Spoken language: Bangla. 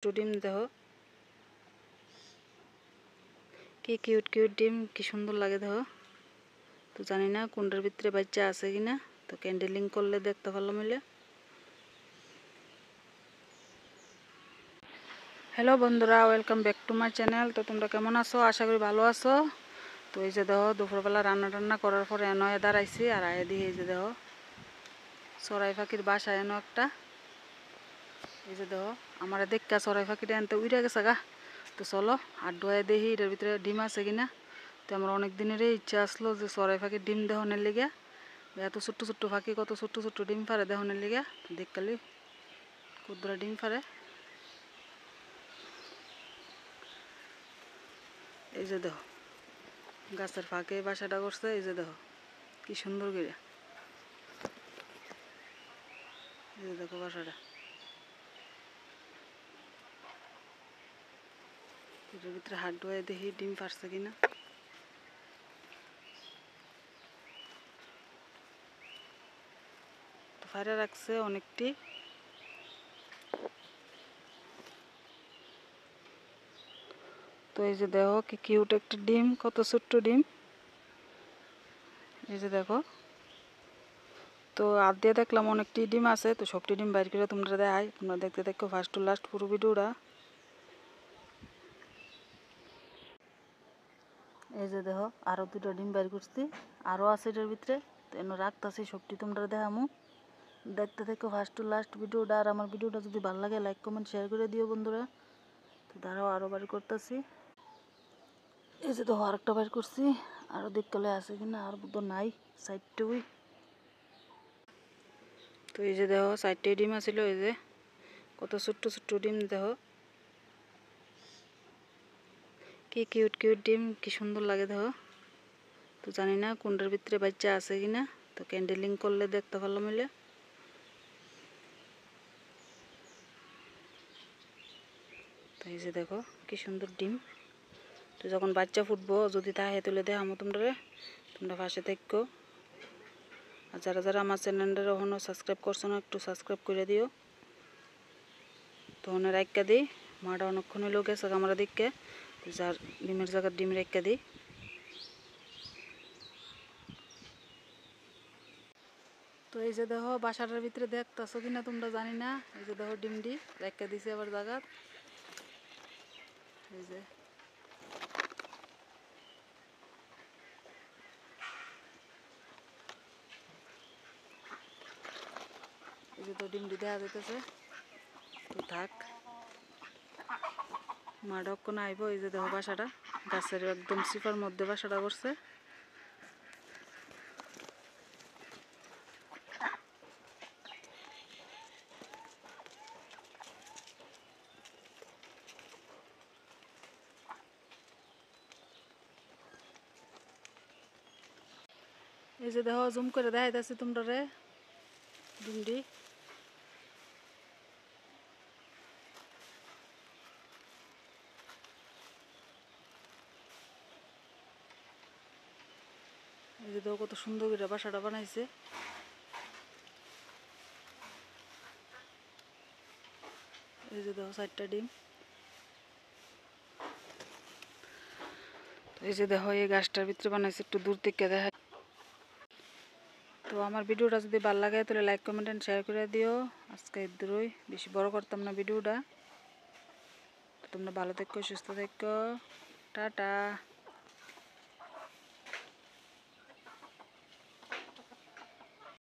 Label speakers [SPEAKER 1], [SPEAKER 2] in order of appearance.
[SPEAKER 1] ডিম দেখো কি কিউট কিউট ডিম, কি সুন্দর লাগে দেখো। তো জানি না কোনটার ভিতরে বাচ্চা আছে কিনা, তো ক্যান্ডেলিং করলে দেখতে ভালো মিলে। হ্যালো বন্ধুরা, welcome back to my channel. তো তোমরা কেমন আছো? আশা করি ভালো আছো। তো এই যে দেখো দুপুরবেলা রান্না টান্না করার পরে এনয়ে দাঁড়াইছি, আর আয়ে দিয়ে এই যে দেখো চড়াই পাখির বাসা এনো একটা। এই যে দেখো আমার দেখা চড়াই পাখিটা এনতে উড়ে গেছে গা। তো চলো আর ডোয়ে দেখি এটার ভিতরে ডিম আছে কিনা। তো আমার অনেক দিনেরই ইচ্ছা আসলো যে চড়াই পাখির ডিম দেহনের লিগে। এত ছোট্ট ছোট্ট পাখি কত ছোট্ট ছোট্ট ডিম পারে দেহনের লিগে। দেখকালি কুদ্রা ডিম পারে। এই যে দেখো গাছের ফাঁকে বাসাটা করছে। এই যে দেখো কি সুন্দর করে, এই যে দেখো বাসাটা। এটার ভিতরে হাত ধোয়া দেখি ডিম পারছে কিনা। ফাইরা রাখছে অনেকটি। তো এই যে দেখো কি কিউট একটা ডিম, কত ছোট্ট ডিম। এই যে দেখো, তো আর দিয়ে দেখলাম অনেকটি ডিম আছে। তো সবটি ডিম বাইর করে তোমরা দেখাই, তোমরা দেখতে দেখো ফার্স্ট টু লাস্ট পুরো ভিডিওটা। এই যে দেখো আরো দুটো ডিম বাইর করছি, আরো আছে এটার ভিতরে। তো এনে রাখতেছি সবটি তোমরা দেখামু। দেখতে দেখো ফার্স্ট টু লাস্ট ভিডিওটা। আর আমার ভিডিওটা যদি ভালো লাগে লাইক কমেন্ট শেয়ার করে দিও বন্ধুরা। তো দাঁড়াও আরো বাইর করতেছি। এই যে দেখো আরেকটা বাইর করছি, আরো দেখলে আছে কিনা। আর তো নাই সাইডটুই। তো এই যে দেখো সাইডটে ডিম আছিল। এই যে কত ছোট্ট ছোট্ট ডিম দেখো কি কিউট কিউট ডিম, কি সুন্দর লাগে দেখো। তো জানি না কোনটার ভিতরে বাচ্চা আছে কিনা, তো ক্যান্ডেলিং করলে দেখতে ভালো মিলে। তো এই যে দেখো কি সুন্দর ডিম। তো যখন বাচ্চা ফুটবো যদি তাহে তুলে দেখামো তোমরা, তোমরা পাশে থাকো। আর যারা যারা আমার চ্যানেলটা এখনো সাবস্ক্রাইব করছো না, একটু সাবস্ক্রাইব করে দিও। তো অনেক রাইকা দিই, মাটা অনেকক্ষণ হইলেও গেছে আমরা দিককে। যার ডিমের জায়গার ডিম রাইকা দিই। তো এই যে দেখো বাসাটার ভিতরে দেখতেছো কিনা তোমরা জানি না। এই যে দেখো ডিমডি রাইকা দিছে আবার জায়গা। এই যে এই যে তো ডিমডি দেখা যাইতেছে। তো থাক মাডক না আইব। এই যে দেখো বাসাটা গাছের একদম সিফার মধ্যে বাসাটা করছে। এই যে দেখো জুম করে দেখাইতেছি তোমরা রে ডিমডি। এই যে দেখো কত সুন্দর করে বাসাটা বানাইছে। এই যে দেখো 4টা ডিম। এই যে দেখো এই গাছটার ভিতরে বানাইছে, একটু দূর থেকে দেখা। তো আমার ভিডিওটা যদি ভালো লাগে তাহলে লাইক কমেন্ট এন্ড শেয়ার করে দিও। আজকে এদুরই, বেশি বড় করতাম না ভিডিওটা। তোমরা ভালো থেকো, সুস্থ থেকো, টাটা।